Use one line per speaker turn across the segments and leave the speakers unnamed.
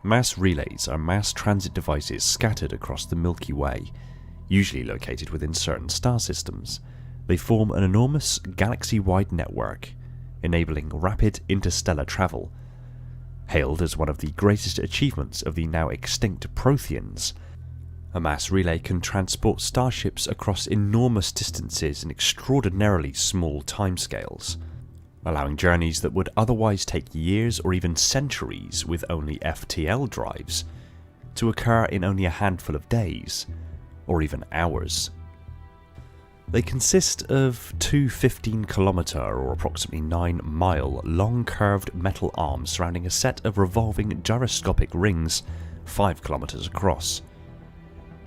Mass relays are mass transit devices scattered across the Milky Way, usually located within certain star systems. They form an enormous galaxy-wide network, enabling rapid interstellar travel. Hailed as one of the greatest achievements of the now extinct Protheans, a mass relay can transport starships across enormous distances in extraordinarily small timescales, allowing journeys that would otherwise take years or even centuries with only FTL drives to occur in only a handful of days, or even hours. They consist of two 15-kilometre or approximately 9-mile long curved metal arms surrounding a set of revolving gyroscopic rings 5 kilometres across.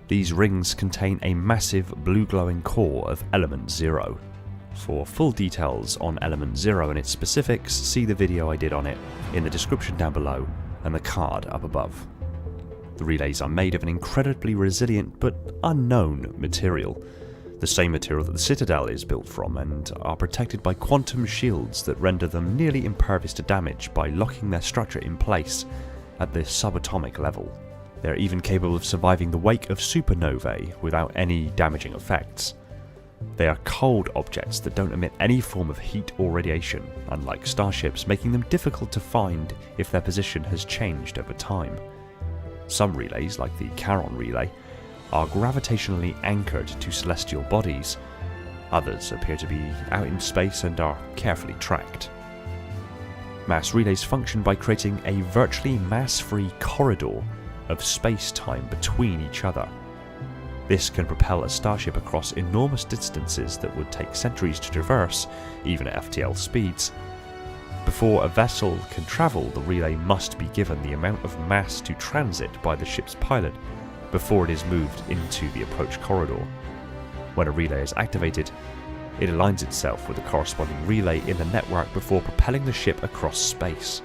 These rings contain a massive blue glowing core of Element Zero. For full details on Element Zero and its specifics, see the video I did on it in the description down below and the card up above. The relays are made of an incredibly resilient but unknown material, the same material that the Citadel is built from, and are protected by quantum shields that render them nearly impervious to damage by locking their structure in place at the subatomic level. They are even capable of surviving the wake of supernovae without any damaging effects. They are cold objects that don't emit any form of heat or radiation, unlike starships, making them difficult to find if their position has changed over time. Some relays, like the Charon relay, are gravitationally anchored to celestial bodies. Others appear to be out in space and are carefully tracked. Mass relays function by creating a virtually mass-free corridor of space-time between each other. This can propel a starship across enormous distances that would take centuries to traverse, even at FTL speeds. Before a vessel can travel, the relay must be given the amount of mass to transit by the ship's pilot before it is moved into the approach corridor. When a relay is activated, it aligns itself with the corresponding relay in the network before propelling the ship across space.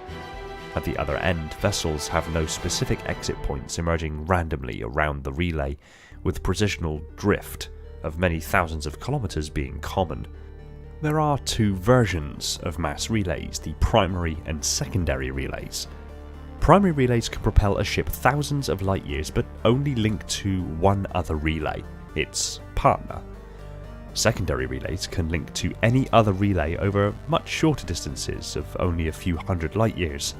At the other end, vessels have no specific exit points, emerging randomly around the relay, with precisional drift of many thousands of kilometers being common. There are two versions of mass relays, the primary and secondary relays. Primary relays can propel a ship thousands of light years but only link to one other relay, its partner. Secondary relays can link to any other relay over much shorter distances of only a few hundred light years.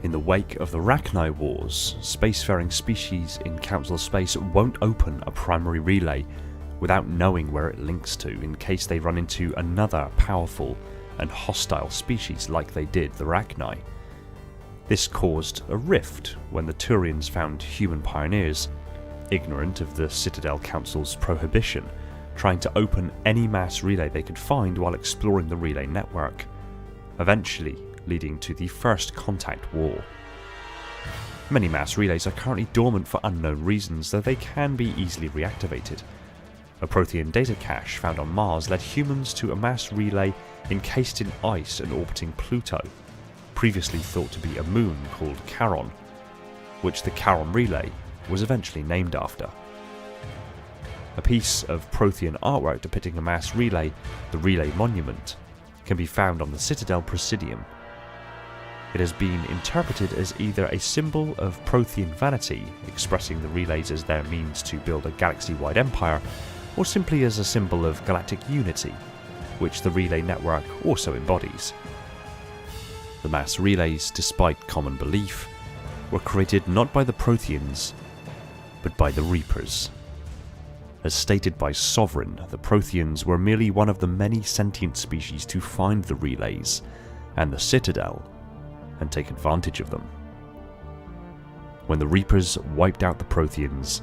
In the wake of the Rachni Wars, spacefaring species in Council space won't open a primary relay without knowing where it links to, in case they run into another powerful and hostile species like they did the Rachni. This caused a rift when the Turians found human pioneers, ignorant of the Citadel Council's prohibition, trying to open any mass relay they could find while exploring the relay network, eventually leading to the First Contact War. Many mass relays are currently dormant for unknown reasons, though they can be easily reactivated. A Prothean data cache found on Mars led humans to a mass relay encased in ice and orbiting Pluto, previously thought to be a moon called Charon, which the Charon relay was eventually named after. A piece of Prothean artwork depicting a mass relay, the Relay Monument, can be found on the Citadel Presidium. It has been interpreted as either a symbol of Prothean vanity, expressing the relays as their means to build a galaxy-wide empire, or simply as a symbol of galactic unity, which the relay network also embodies. The mass relays, despite common belief, were created not by the Protheans, but by the Reapers. As stated by Sovereign, the Protheans were merely one of the many sentient species to find the relays and the Citadel and take advantage of them. When the Reapers wiped out the Protheans,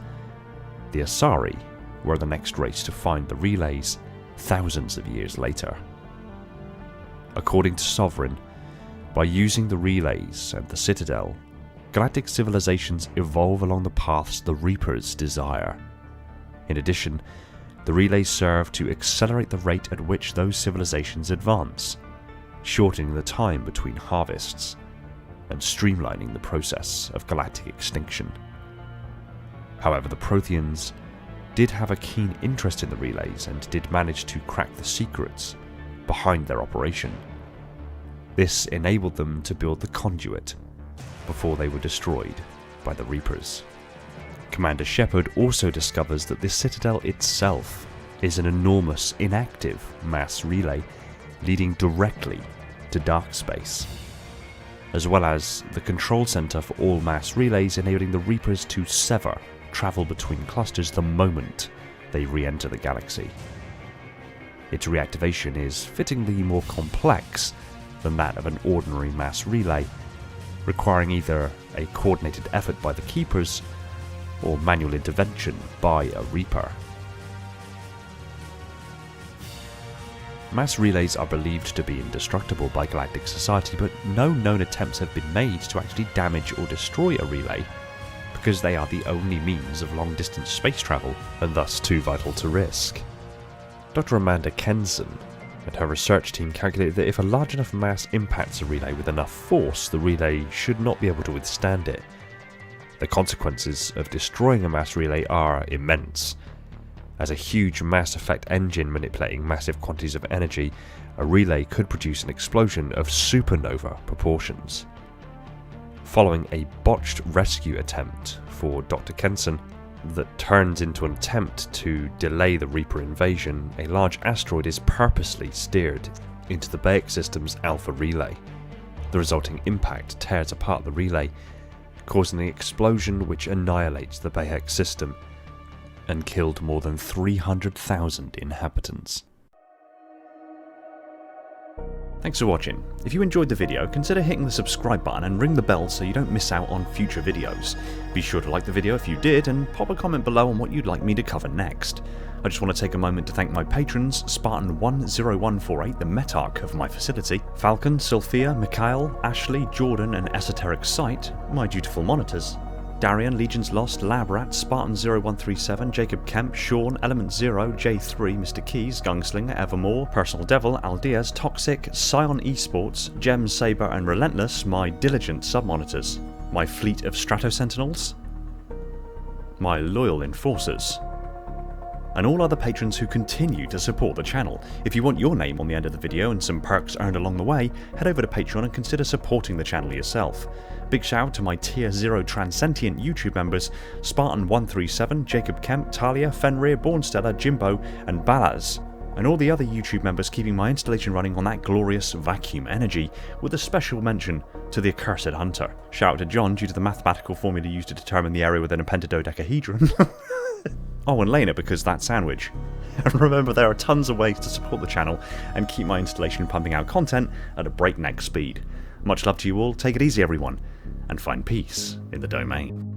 the Asari were the next race to find the relays thousands of years later. According to Sovereign, by using the relays and the Citadel, galactic civilizations evolve along the paths the Reapers desire. In addition, the relays serve to accelerate the rate at which those civilizations advance, shortening the time between harvests and streamlining the process of galactic extinction. However, the Protheans did have a keen interest in the relays and did manage to crack the secrets behind their operation. This enabled them to build the conduit before they were destroyed by the Reapers. Commander Shepard also discovers that this citadel itself is an enormous inactive mass relay leading directly to dark space, as well as the control center for all mass relays, enabling the Reapers to sever travel between clusters the moment they re-enter the galaxy. Its reactivation is fittingly more complex than that of an ordinary mass relay, requiring either a coordinated effort by the Keepers or manual intervention by a Reaper. Mass relays are believed to be indestructible by galactic society, but no known attempts have been made to actually damage or destroy a relay, because they are the only means of long-distance space travel, and thus too vital to risk. Dr. Amanda Kenson and her research team calculated that if a large enough mass impacts a relay with enough force, the relay should not be able to withstand it. The consequences of destroying a mass relay are immense. As a huge mass effect engine manipulating massive quantities of energy, a relay could produce an explosion of supernova proportions. Following a botched rescue attempt for Dr. Kenson that turns into an attempt to delay the Reaper invasion, a large asteroid is purposely steered into the Bayek system's Alpha relay. The resulting impact tears apart the relay, causing an explosion which annihilates the Bayek system and killed more than 300,000 inhabitants. Thanks for watching. If you enjoyed the video, consider hitting the subscribe button and ring the bell so you don't miss out on future videos. Be sure to like the video if you did, and pop a comment below on what you'd like me to cover next. I just want to take a moment to thank my patrons, Spartan10148, the Metarch of my facility, Falcon, Sophia, Mikhail, Ashley, Jordan and Esoteric Sight, my dutiful monitors, Darian, Legions Lost, Labrat, Spartan0137, Jacob Kemp, Sean, Element Zero, J3, Mr. Keys, Gunslinger, Evermore, Personal Devil, Aldeas, Toxic, Scion Esports, Gem, Saber and Relentless, my diligent sub-monitors, my fleet of Strato-Sentinels, my loyal enforcers, and all other patrons who continue to support the channel. If you want your name on the end of the video and some perks earned along the way, head over to Patreon and consider supporting the channel yourself. Big shout out to my Tier 0 Transcendent YouTube members, Spartan137, Jacob Kemp, Talia, Fenrir, Bornstella, Jimbo and Balaz, and all the other YouTube members keeping my installation running on that glorious vacuum energy, with a special mention to the Accursed Hunter. Shout out to John due to the mathematical formula used to determine the area within a pentadodecahedron. Oh, and Lena because that sandwich. And remember, there are tons of ways to support the channel and keep my installation pumping out content at a breakneck speed. Much love to you all, take it easy everyone, and find peace in the domain.